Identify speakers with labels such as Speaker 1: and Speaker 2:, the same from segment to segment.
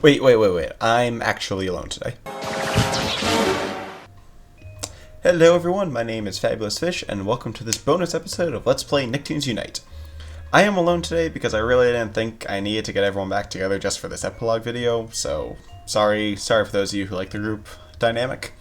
Speaker 1: Wait. I'm actually alone today. Hello everyone, my name is Fabulous Fish, and welcome to this bonus episode of Let's Play Nicktoons Unite. I am alone today because I really didn't think I needed to get everyone back together just for this epilogue video, so sorry for those of you who like the group dynamic.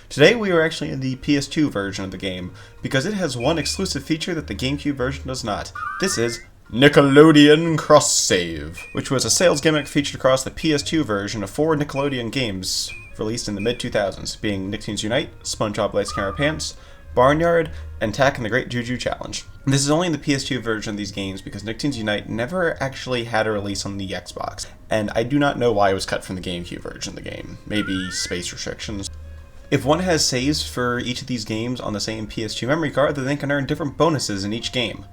Speaker 1: Today we are actually in the PS2 version of the game, because it has one exclusive feature that the Gamecube version does not. This is Nickelodeon Cross Save, which was a sales gimmick featured across the PS2 version of 4 Nickelodeon games released in the mid-2000s, being Nicktoons Unite, Spongebob Squarepants, Barnyard, and Tak and the Great Juju Challenge. This is only in the PS2 version of these games because Nicktoons Unite never actually had a release on the Xbox, and I do not know why it was cut from the Gamecube version of the game. Maybe space restrictions. If one has saves for each of these games on the same PS2 memory card, then they can earn different bonuses in each game.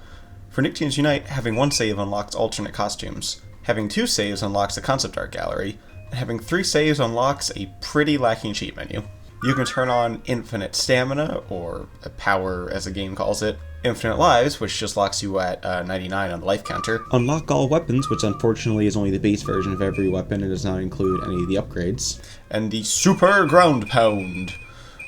Speaker 1: For Nicktoons Unite, having one save unlocks alternate costumes, having two saves unlocks a concept art gallery, and having three saves unlocks a pretty lacking cheat menu. You can turn on infinite stamina, or power as the game calls it, infinite lives, which just locks you at 99 on the life counter, unlock all weapons, which unfortunately is only the base version of every weapon and does not include any of the upgrades, and the super ground pound,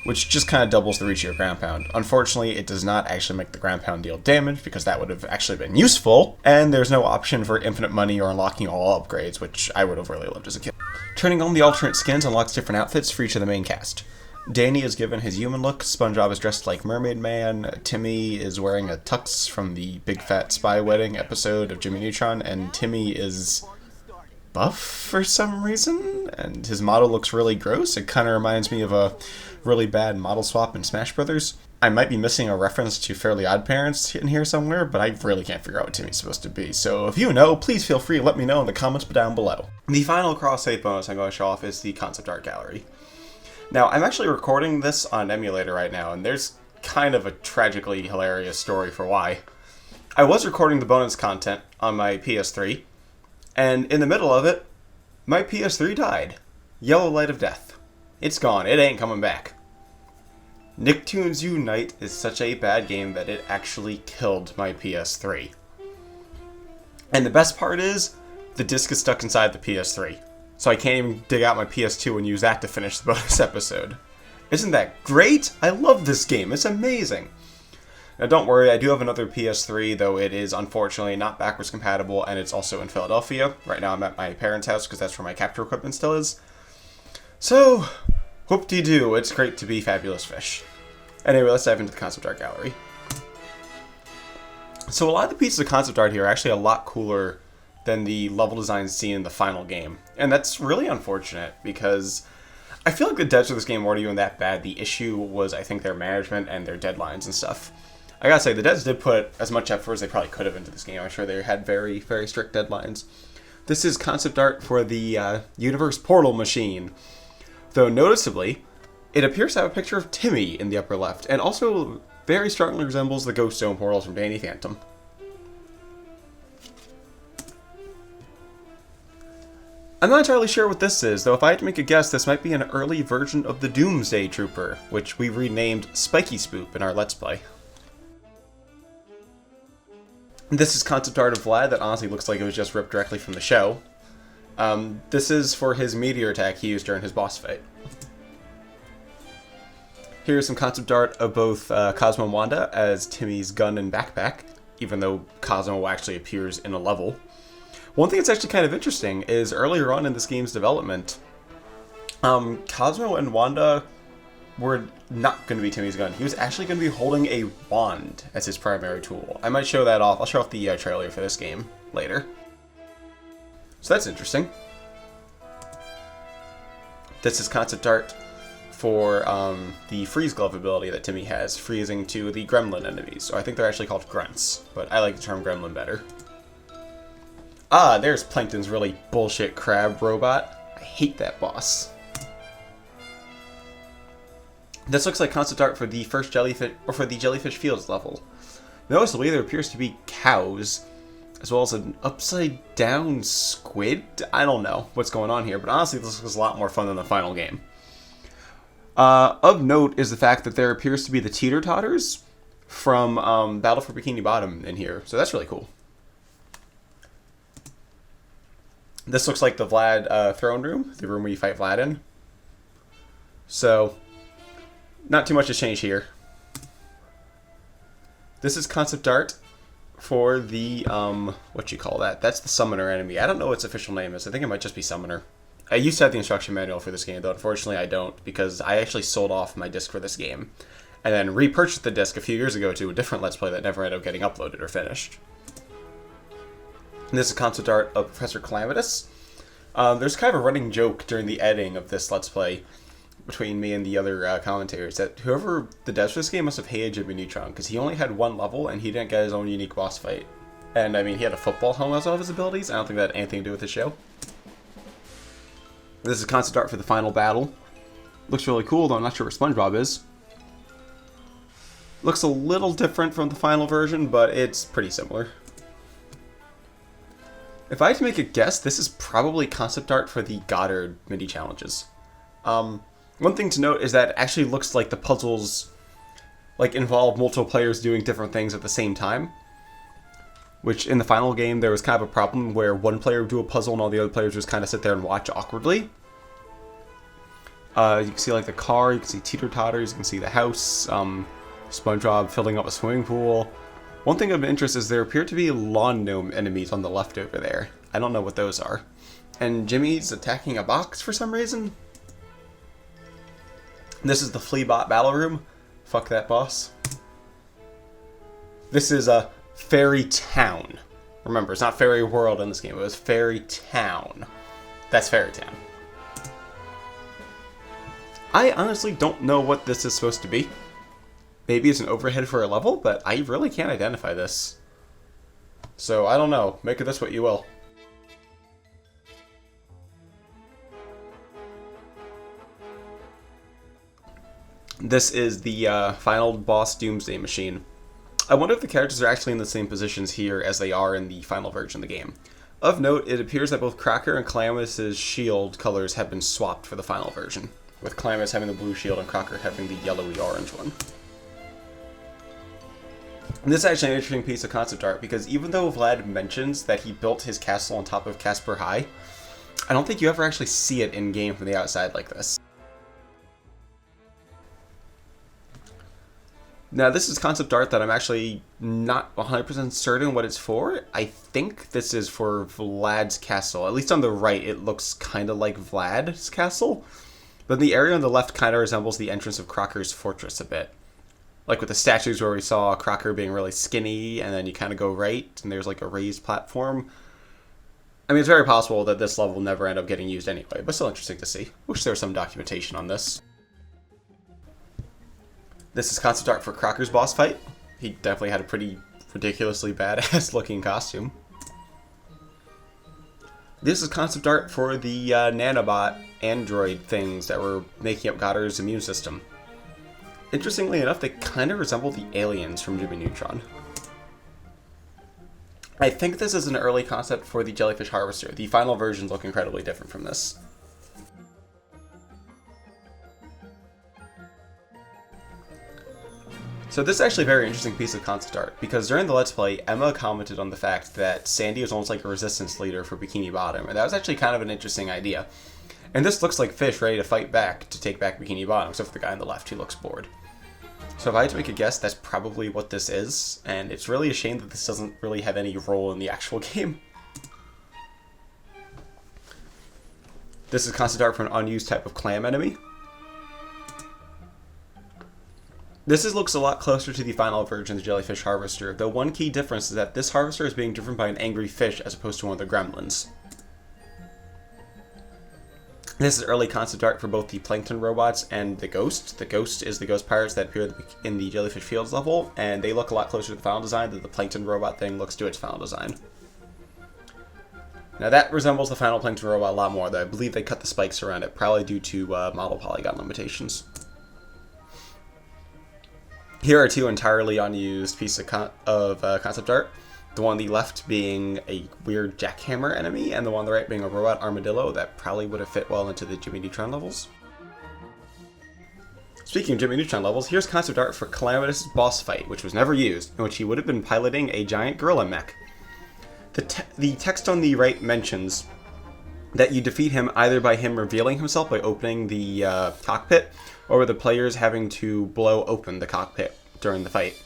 Speaker 1: which just kind of doubles the reach of your ground pound. Unfortunately, it does not actually make the ground pound deal damage, because that would have actually been useful, and there's no option for infinite money or unlocking all upgrades, which I would have really loved as a kid. Turning on the alternate skins unlocks different outfits for each of the main cast. Danny is given his human look, SpongeBob is dressed like Mermaid Man, Timmy is wearing a tux from the Big Fat Spy Wedding episode of Jimmy Neutron, and Timmy is buff for some reason, and his model looks really gross. It kind of reminds me of a really bad model swap in Smash Brothers. I might be missing a reference to Fairly Odd Parents in here somewhere, but I really can't figure out what Timmy's supposed to be. So if you know, please feel free to let me know in the comments down below. The final cross-save bonus I'm going to show off is the concept art gallery. Now, I'm actually recording this on an emulator right now, and there's kind of a tragically hilarious story for why. I was recording the bonus content on my PS3, and in the middle of it, my PS3 died. Yellow light of death. It's gone. It ain't coming back. Nicktoons Unite is such a bad game that it actually killed my PS3. And the best part is, the disc is stuck inside the PS3. So I can't even dig out my PS2 and use that to finish the bonus episode. Isn't that great? I love this game. It's amazing. Now don't worry, I do have another PS3, though it is unfortunately not backwards compatible, and it's also in Philadelphia. Right now I'm at my parents' house because that's where my capture equipment still is. So, whoop-de-doo, it's great to be Fabulous Fish. Anyway, let's dive into the concept art gallery. So a lot of the pieces of concept art here are actually a lot cooler than the level designs seen in the final game. And that's really unfortunate, because I feel like the devs of this game weren't even that bad. The issue was, I think, their management and their deadlines and stuff. I gotta say, the devs did put as much effort as they probably could have into this game. I'm sure they had very, very strict deadlines. This is concept art for the Universe Portal Machine. Though noticeably, it appears to have a picture of Timmy in the upper left, and also very strongly resembles the Ghost Zone portals from Danny Phantom. I'm not entirely sure what this is, though if I had to make a guess, this might be an early version of the Doomsday Trooper, which we renamed Spiky Spoop in our Let's Play. This is concept art of Vlad that honestly looks like it was just ripped directly from the show. This is for his meteor attack he used during his boss fight. Here's some concept art of both Cosmo and Wanda as Timmy's gun and backpack, even though Cosmo actually appears in a level. One thing that's actually kind of interesting is earlier on in this game's development, Cosmo and Wanda were not going to be Timmy's gun. He was actually going to be holding a wand as his primary tool. I might show that off. I'll show off the trailer for this game later. So that's interesting. This is concept art for the freeze glove ability that Timmy has, freezing to the gremlin enemies. So I think they're actually called grunts, but I like the term gremlin better. Ah, there's Plankton's really bullshit crab robot. I hate that boss. This looks like concept art for the first jellyfish, or for the Jellyfish Fields level. Noticeably, there appears to be cows, as well as an upside down squid. I don't know what's going on here, but honestly, this looks a lot more fun than the final game. Of note is the fact that there appears to be the teeter-totters from Battle for Bikini Bottom in here, so that's really cool. This looks like the Vlad throne room, the room where you fight Vlad in. So, not too much has changed here. This is concept art for the, what you call that? That's the Summoner enemy. I don't know what its official name is. I think it might just be Summoner. I used to have the instruction manual for this game, though unfortunately I don't, because I actually sold off my disc for this game, and then repurchased the disc a few years ago to a different Let's Play that never ended up getting uploaded or finished. And this is concept art of Professor Calamitous. There's kind of a running joke during the editing of this Let's Play between me and the other commentators that whoever the devs for this game must have hated Jimmy Neutron, because he only had one level and he didn't get his own unique boss fight. And I mean, he had a football helmet as one of his abilities. I don't think that had anything to do with the show. This is concept art for the final battle. Looks really cool, though I'm not sure where SpongeBob is. Looks a little different from the final version, but it's pretty similar. If I had to make a guess, this is probably concept art for the Goddard mini challenges. One thing to note is that it actually looks like the puzzles involve multiple players doing different things at the same time. Which in the final game there was kind of a problem where one player would do a puzzle and all the other players just kind of sit there and watch awkwardly. You can see the car, you can see teeter-totters, you can see the house, SpongeBob filling up a swimming pool. One thing of interest is there appear to be lawn gnome enemies on the left over there. I don't know what those are. And Jimmy's attacking a box for some reason. This is the Fleabot battle room. Fuck that boss. This is a Fairy Town. Remember, it's not Fairy World in this game, it was Fairy Town. That's Fairy Town. I honestly don't know what this is supposed to be. Maybe it's an overhead for a level, but I really can't identify this. So, I don't know. Make of this what you will. This is the final boss Doomsday Machine. I wonder if the characters are actually in the same positions here as they are in the final version of the game. Of note, it appears that both Cracker and Calamitous' shield colors have been swapped for the final version, with Calamitous having the blue shield and Cracker having the yellowy orange one. And this is actually an interesting piece of concept art, because even though Vlad mentions that he built his castle on top of Casper High, I don't think you ever actually see it in-game from the outside like this. Now, this is concept art that I'm actually not 100% certain what it's for. I think this is for Vlad's castle. At least on the right, it looks kind of like Vlad's castle. But the area on the left kind of resembles the entrance of Crocker's fortress a bit. Like with the statues where we saw Crocker being really skinny, and then you kind of go right, and there's a raised platform. I mean, it's very possible that this level will never end up getting used anyway, but still interesting to see. Wish there was some documentation on this. This is concept art for Crocker's boss fight. He definitely had a pretty ridiculously badass looking costume. This is concept art for the nanobot android things that were making up Goddard's immune system. Interestingly enough, they kind of resemble the aliens from Jimmy Neutron. I think this is an early concept for the Jellyfish Harvester. The final versions look incredibly different from this. So this is actually a very interesting piece of concept art, because during the Let's Play, Emma commented on the fact that Sandy was almost like a resistance leader for Bikini Bottom, and that was actually kind of an interesting idea. And this looks like Fish ready to fight back to take back Bikini Bottom, except for the guy on the left who looks bored. So if I had to make a guess, that's probably what this is, and it's really a shame that this doesn't really have any role in the actual game. This is concept art for an unused type of clam enemy. This looks a lot closer to the final version of the Jellyfish Harvester, though one key difference is that this harvester is being driven by an angry fish as opposed to one of the gremlins. This is early concept art for both the Plankton robots and the Ghost. The Ghost is the ghost pirates that appear in the Jellyfish Fields level, and they look a lot closer to the final design than the Plankton robot thing looks to its final design. Now that resembles the final Plankton robot a lot more, though I believe they cut the spikes around it, probably due to model polygon limitations. Here are two entirely unused pieces of concept art. The one on the left being a weird jackhammer enemy, and the one on the right being a robot armadillo that probably would have fit well into the Jimmy Neutron levels. Speaking of Jimmy Neutron levels, here's concept art for Calamitous' boss fight, which was never used, in which he would have been piloting a giant gorilla mech. The text on the right mentions that you defeat him either by him revealing himself by opening the cockpit, or with the players having to blow open the cockpit during the fight.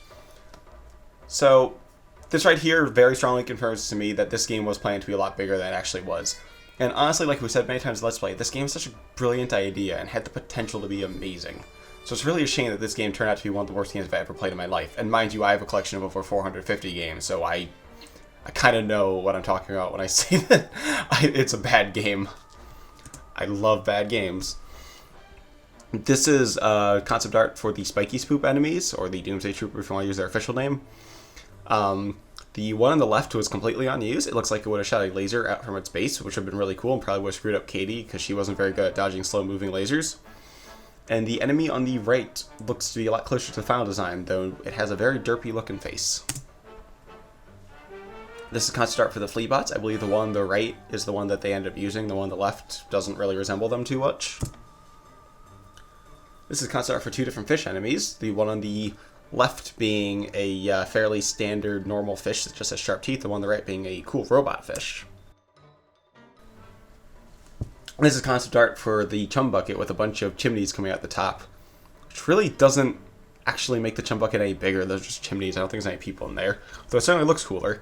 Speaker 1: So, this right here very strongly confirms to me that this game was planned to be a lot bigger than it actually was. And honestly, like we said many times in Let's Play, this game is such a brilliant idea and had the potential to be amazing. So it's really a shame that this game turned out to be one of the worst games I've ever played in my life. And mind you, I have a collection of over 450 games, so I kind of know what I'm talking about when I say that it's a bad game. I love bad games. This is concept art for the Spiky Spoop enemies, or the Doomsday Trooper if you want to use their official name. The one on the left was completely unused. It looks like it would have shot a laser out from its base, which would have been really cool and probably would have screwed up Katie because she wasn't very good at dodging slow-moving lasers. And the enemy on the right looks to be a lot closer to the final design, though it has a very derpy-looking face. This is concept art for the flea bots. I believe the one on the right is the one that they end up using. The one on the left doesn't really resemble them too much. This is concept art for two different fish enemies. The one on the left being a fairly standard normal fish that just has sharp teeth. The one on the right being a cool robot fish. This is concept art for the chum bucket with a bunch of chimneys coming out the top, which really doesn't actually make the chum bucket any bigger. Those are just chimneys. I don't think there's any people in there, though it certainly looks cooler.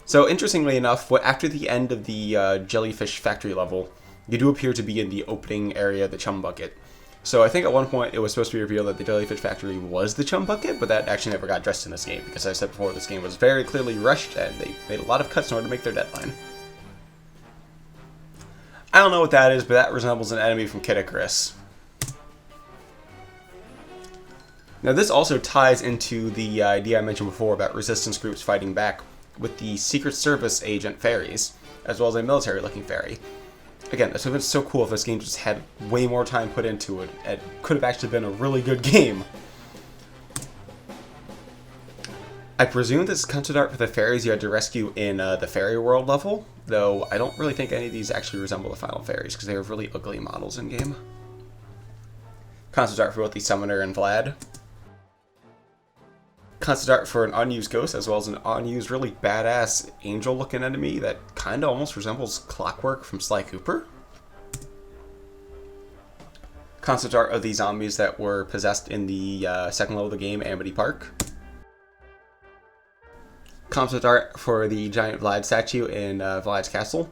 Speaker 1: So interestingly enough, after the end of the jellyfish factory level, you do appear to be in the opening area of the chum bucket. So I think at one point it was supposed to be revealed that the jellyfish factory was the chum bucket, but that actually never got addressed in this game, because as I said before, this game was very clearly rushed and they made a lot of cuts in order to make their deadline. I don't know what that is, but that resembles an enemy from Kid Icarus. Now this also ties into the idea I mentioned before about resistance groups fighting back with the Secret Service agent fairies, as well as a military-looking fairy. Again, this would have been so cool if this game just had way more time put into it. It could have actually been a really good game. I presume this is concept art for the fairies you had to rescue in the Fairy World level, though I don't really think any of these actually resemble the final fairies, because they are really ugly models in-game. Concept art for both the Summoner and Vlad. Concept art for an unused ghost, as well as an unused, really badass angel-looking enemy that kind of almost resembles Clockwork from Sly Cooper. Concept art of the zombies that were possessed in the second level of the game, Amity Park. Concept art for the giant Vlad statue in Vlad's castle.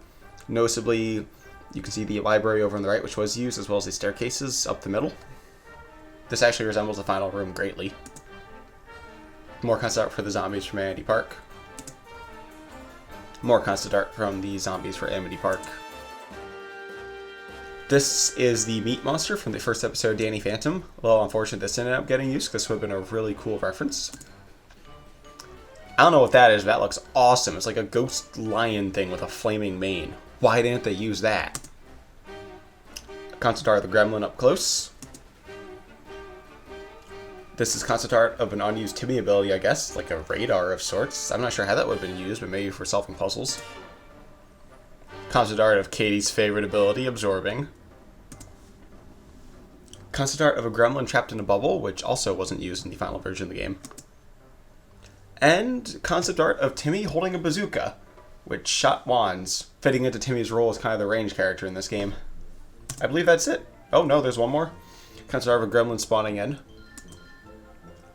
Speaker 1: Noticeably, you can see the library over on the right, which was used, as well as the staircases up the middle. This actually resembles the final room greatly. More concept art for the zombies from Amity Park. More concept art from the zombies for Amity Park. This is the meat monster from the first episode of Danny Phantom. Well, unfortunately, this ended up getting used, because this would have been a really cool reference. I don't know what that is, but that looks awesome. It's like a ghost lion thing with a flaming mane. Why didn't they use that? Concept art of the gremlin up close. This is concept art of an unused Timmy ability, I guess, like a radar of sorts. I'm not sure how that would have been used, but maybe for solving puzzles. Concept art of Katie's favorite ability, absorbing. Concept art of a gremlin trapped in a bubble, which also wasn't used in the final version of the game. And concept art of Timmy holding a bazooka, which shot wands, fitting into Timmy's role as kind of the range character in this game. I believe that's it. Oh no, there's one more. Concept art of a gremlin spawning in.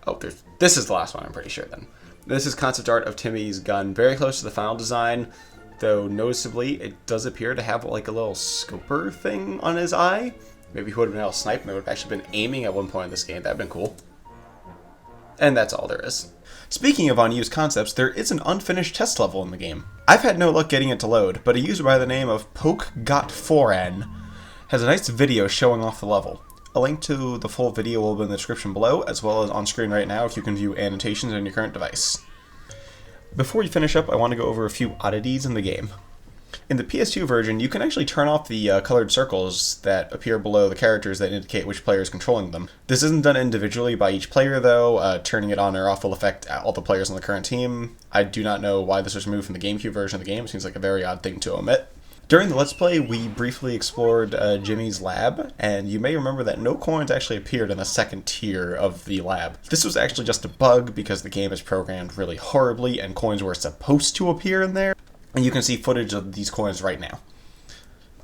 Speaker 1: Oh, this is the last one, I'm pretty sure then. This is concept art of Timmy's gun, very close to the final design, though noticeably it does appear to have like a little scoper thing on his eye. Maybe he would have been able to snipe and they would have actually been aiming at one point in this game. That'd been cool. And that's all there is. Speaking of unused concepts, there is an unfinished test level in the game. I've had no luck getting it to load, but a user by the name of PokeGot4N has a nice video showing off the level. A link to the full video will be in the description below, as well as on screen right now if you can view annotations on your current device. Before we finish up, I want to go over a few oddities in the game. In the PS2 version, you can actually turn off the colored circles that appear below the characters that indicate which player is controlling them. This isn't done individually by each player, though. Turning it on or off will affect all the players on the current team. I do not know why this was removed from the Gamecube version of the game. It seems like a very odd thing to omit. During the Let's Play, we briefly explored Jimmy's lab, and you may remember that no coins actually appeared in the second tier of the lab. This was actually just a bug because the game is programmed really horribly and coins were supposed to appear in there, and you can see footage of these coins right now.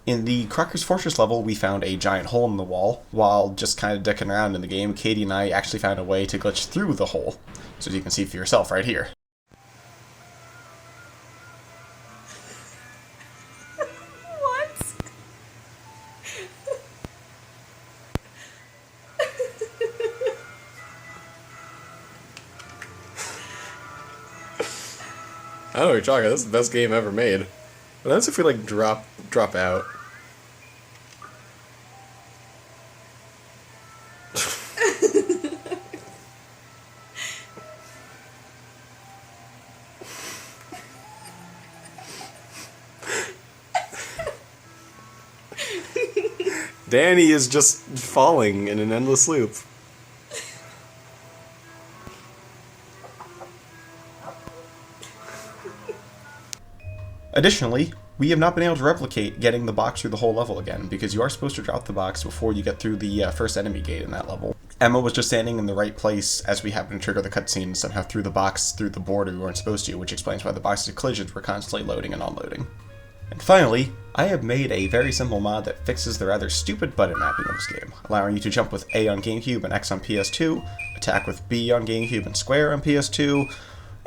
Speaker 1: In the Crocker's Fortress level, we found a giant hole in the wall. While just kind of dicking around in the game, Katie and I actually found a way to glitch through the hole, so you can see for yourself right here.
Speaker 2: I don't know what you're talking about. This is the best game ever made. What happens if we, like, drop out? Danny is just falling in an endless loop.
Speaker 1: Additionally, we have not been able to replicate getting the box through the whole level again, because you are supposed to drop the box before you get through the first enemy gate in that level. Emma was just standing in the right place as we happened to trigger the cutscene and somehow threw the box through the border we weren't supposed to, which explains why the box's collisions were constantly loading and unloading. And finally, I have made a very simple mod that fixes the rather stupid button mapping of this game, allowing you to jump with A on GameCube and X on PS2, attack with B on GameCube and square on PS2,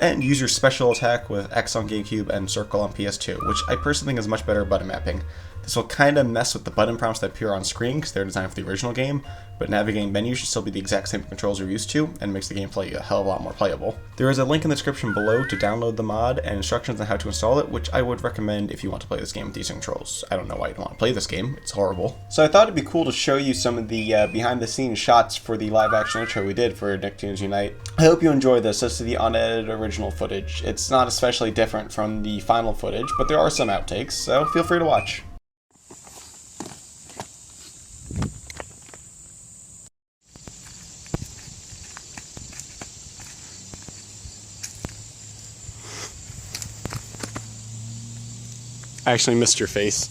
Speaker 1: and use your special attack with X on GameCube and circle on PS2, which I personally think is much better button mapping. This will kind of mess with the button prompts that appear on screen because they're designed for the original game, but navigating menus should still be the exact same controls you're used to, and makes the gameplay a hell of a lot more playable. There is a link in the description below to download the mod and instructions on how to install it, which I would recommend if you want to play this game with decent controls. I don't know why you don't want to play this game, it's horrible. So I thought it'd be cool to show you some of the behind the scenes shots for the live action intro we did for Nicktoons Unite. I hope you enjoy this. This is the unedited original footage. It's not especially different from the final footage, but there are some outtakes, so feel free to watch.
Speaker 2: I actually missed your face.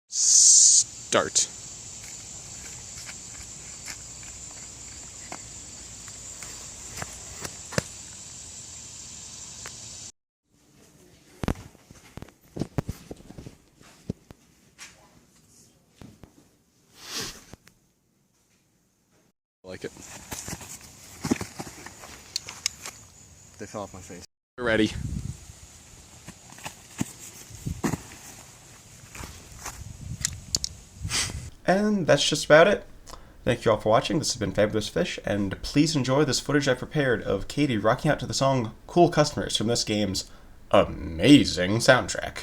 Speaker 2: Start. I like it. They fell off my face. You're ready.
Speaker 1: And that's just about it. Thank you all for watching. This has been Fabulous Fish, and please enjoy this footage I prepared of Katie rocking out to the song Cool Customers from this game's amazing soundtrack.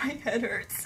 Speaker 3: My head hurts.